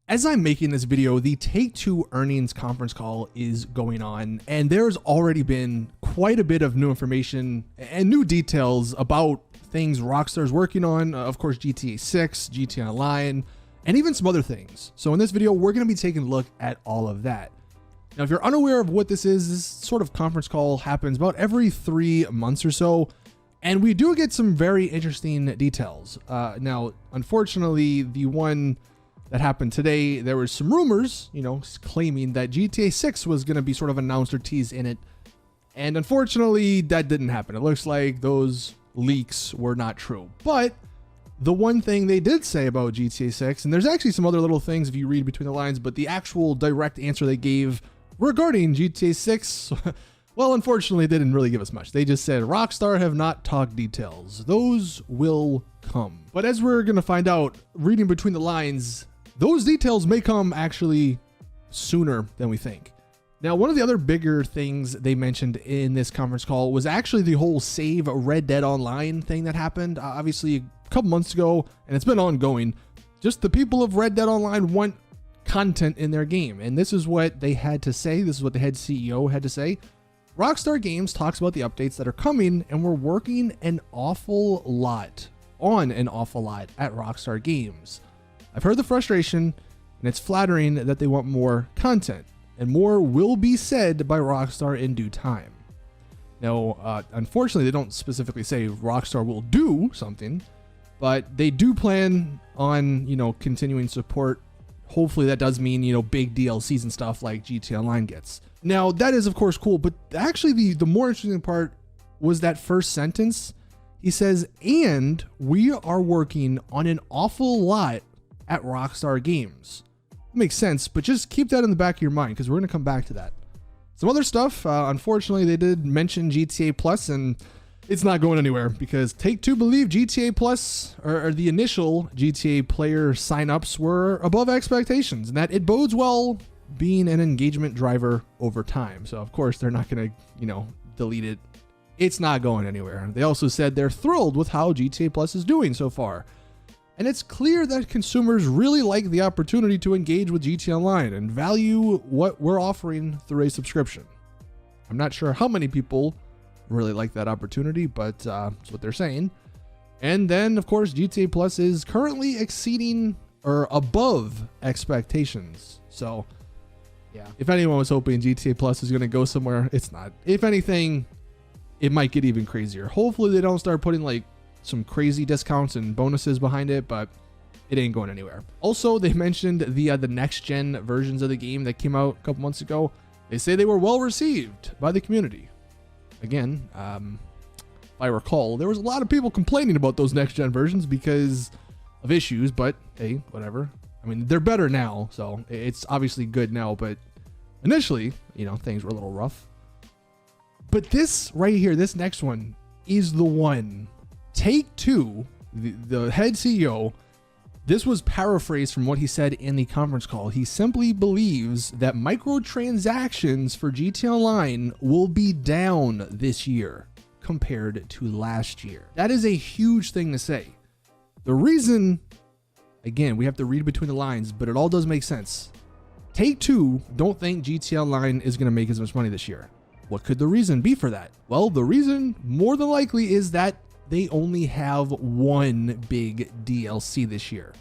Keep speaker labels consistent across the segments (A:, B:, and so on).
A: As I'm making this video, the Take-Two earnings conference call is going on, and there's already been quite a bit of new information and new details about things Rockstar's working on. Of course, GTA 6, GTA Online, and even some other things. So in this video, we're going to be taking a look at all of that. Now, if you're unaware of what this is, this sort of conference call happens about every 3 months or so, and we do get some very interesting details. Now, unfortunately, the one that happened today, there was some rumors, claiming that GTA 6 was going to be sort of announced or teased in it. And unfortunately, that didn't happen. It looks like those leaks were not true. But the one thing they did say about GTA 6, and there's actually some other little things if you read between the lines, but the actual direct answer they gave regarding GTA 6, well, unfortunately, they didn't really give us much. They just said, Rockstar have not talked details. Those will come. But as we're going to find out, reading between the lines, those details may come actually sooner than we think. Now, one of the other bigger things they mentioned in this conference call was actually the whole Save Red Dead Online thing that happened, obviously a couple months ago, and it's been ongoing. Just the people of Red Dead Online want content in their game, and this is what they had to say. This is what the head CEO had to say. Rockstar Games talks about the updates that are coming, and we're working on an awful lot at Rockstar Games. I've heard the frustration, and it's flattering that they want more content, and more will be said by Rockstar in due time. Now, unfortunately, they don't specifically say Rockstar will do something, but they do plan on, continuing support. Hopefully that does mean, big DLCs and stuff like GTA Online gets. Now, that is, of course, cool, but actually the more interesting part was that first sentence. He says, and we are working on an awful lot at Rockstar Games. It makes sense, but just keep that in the back of your mind because we're going to come back to that. Some other stuff, unfortunately, they did mention GTA Plus, and it's not going anywhere because Take-Two believe GTA Plus, or the initial GTA player signups, were above expectations, and that it bodes well being an engagement driver over time. So, of course, they're not going to, delete it. It's not going anywhere. They also said they're thrilled with how GTA Plus is doing so far. And it's clear that consumers really like the opportunity to engage with GTA Online and value what we're offering through a subscription. I'm not sure how many people really like that opportunity, but that's what they're saying. And then, of course, GTA Plus is currently exceeding or above expectations. So, yeah, if anyone was hoping GTA Plus is going to go somewhere, it's not. If anything, it might get even crazier. Hopefully they don't start putting some crazy discounts and bonuses behind it, but it ain't going anywhere. Also, they mentioned the next gen versions of the game that came out a couple months ago. They say they were well received by the community. Again, if I recall, there was a lot of people complaining about those next gen versions because of issues, but hey, whatever. I mean, they're better now, so it's obviously good now, but initially, things were a little rough. But this right here, this next one is the one. Take-Two, the head CEO, this was paraphrased from what he said in the conference call. He simply believes that microtransactions for GTA Online will be down this year compared to last year. That is a huge thing to say. The reason, again, we have to read between the lines, but it all does make sense. Take-Two don't think GTA Online is going to make as much money this year. What could the reason be for that? Well, the reason more than likely is that they only have one big DLC this year.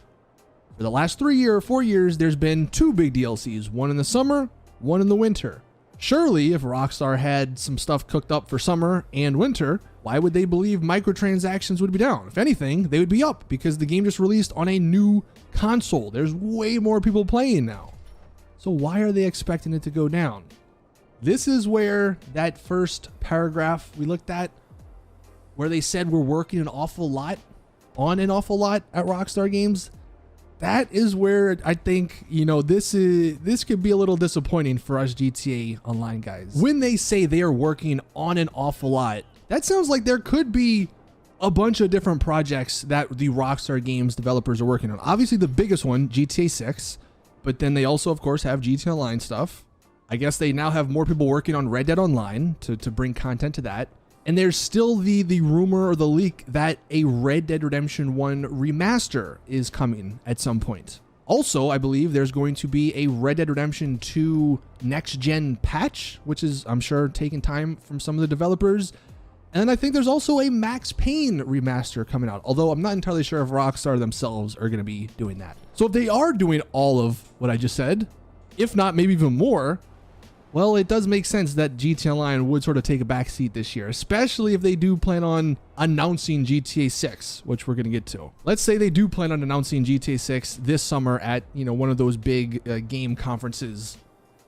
A: For the last 3 or 4 years, there's been 2 big DLCs, one in the summer, one in the winter. Surely, if Rockstar had some stuff cooked up for summer and winter, why would they believe microtransactions would be down? If anything, they would be up because the game just released on a new console. There's way more people playing now. So why are they expecting it to go down? This is where that first paragraph we looked at, where they said we're working on an awful lot at Rockstar Games, that is where I think, this could be a little disappointing for us GTA Online guys. When they say they are working on an awful lot, that sounds like there could be a bunch of different projects that the Rockstar Games developers are working on. Obviously the biggest one, GTA 6, but then they also, of course, have GTA Online stuff. I guess they now have more people working on Red Dead Online to bring content to that. And there's still the rumor or the leak that a Red Dead Redemption 1 remaster is coming at some point. Also, I believe there's going to be a Red Dead Redemption 2 next-gen patch, which is, I'm sure, taking time from some of the developers. And I think there's also a Max Payne remaster coming out, although I'm not entirely sure if Rockstar themselves are going to be doing that. So if they are doing all of what I just said, if not maybe even more, well, it does make sense that GTA Online would sort of take a backseat this year, especially if they do plan on announcing GTA 6, which we're going to get to. Let's say they do plan on announcing GTA 6 this summer at, one of those big game conferences.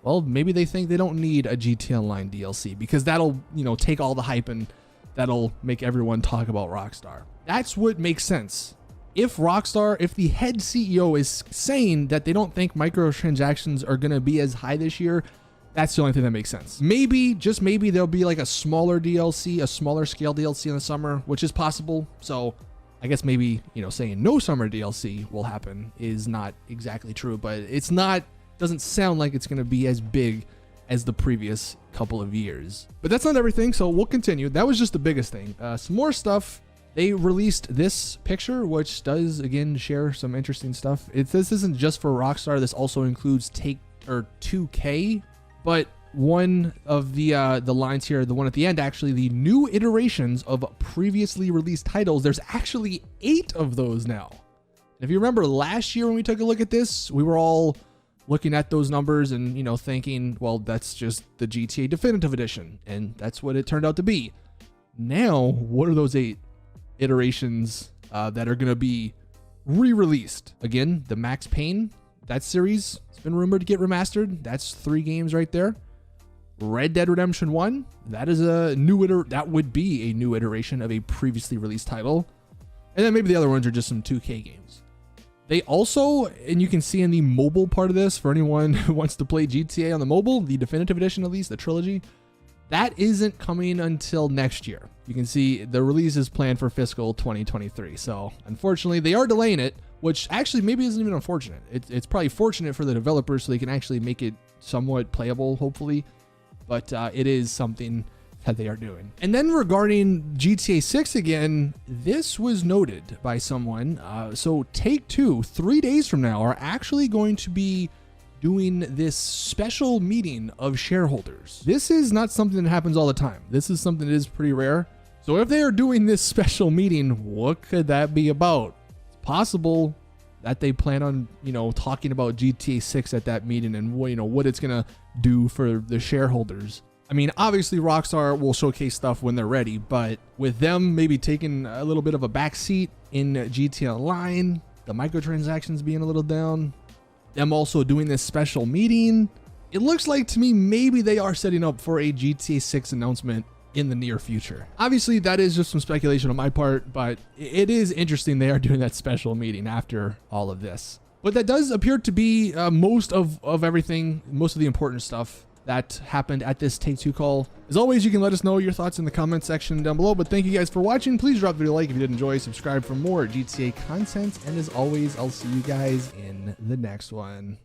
A: Well, maybe they think they don't need a GTA Online DLC because that'll, take all the hype and that'll make everyone talk about Rockstar. That's what makes sense. If the head CEO is saying that they don't think microtransactions are going to be as high this year, that's the only thing that makes sense. Maybe, just maybe, there'll be like a smaller DLC, a smaller scale DLC in the summer, which is possible. So I guess maybe, saying no summer DLC will happen is not exactly true, but doesn't sound like it's going to be as big as the previous couple of years. But that's not everything, so we'll continue. That was just the biggest thing. Some more stuff. They released this picture, which does, again, share some interesting stuff. This isn't just for Rockstar. This also includes 2K. But one of the lines here, the one at the end, actually, the new iterations of previously released titles, there's actually 8 of those now. If you remember last year when we took a look at this, we were all looking at those numbers and, thinking, well, that's just the GTA Definitive Edition. And that's what it turned out to be. Now, what are those 8 iterations that are going to be re-released? Again, the Max Payne, that series has been rumored to get remastered. That's 3 games right there. Red Dead Redemption 1, that is that would be a new iteration of a previously released title. And then maybe the other ones are just some 2K games. They also, and you can see in the mobile part of this, for anyone who wants to play GTA on the mobile, the Definitive Edition at least, the trilogy, that isn't coming until next year. You can see the release is planned for fiscal 2023. So unfortunately, they are delaying it, which actually maybe isn't even unfortunate. It's probably fortunate for the developers so they can actually make it somewhat playable, hopefully. But it is something that they are doing. And then regarding GTA 6 again, this was noted by someone. So Take-Two, 3 days from now, are actually going to be doing this special meeting of shareholders. This is not something that happens all the time. This is something that is pretty rare. So if they are doing this special meeting, what could that be about? It's possible that they plan on, talking about GTA 6 at that meeting and, what it's going to do for the shareholders. I mean, obviously Rockstar will showcase stuff when they're ready, but with them maybe taking a little bit of a backseat in GTA Online, the microtransactions being a little down, them also doing this special meeting, it looks like to me maybe they are setting up for a GTA 6 announcement in the near future. Obviously, that is just some speculation on my part, but it is interesting they are doing that special meeting after all of this. But that does appear to be most of everything, most of the important stuff that happened at this Take-Two call. As always, you can let us know your thoughts in the comment section down below, but thank you guys for watching. Please drop the video a like if you did enjoy, subscribe for more GTA content, and as always, I'll see you guys in the next one.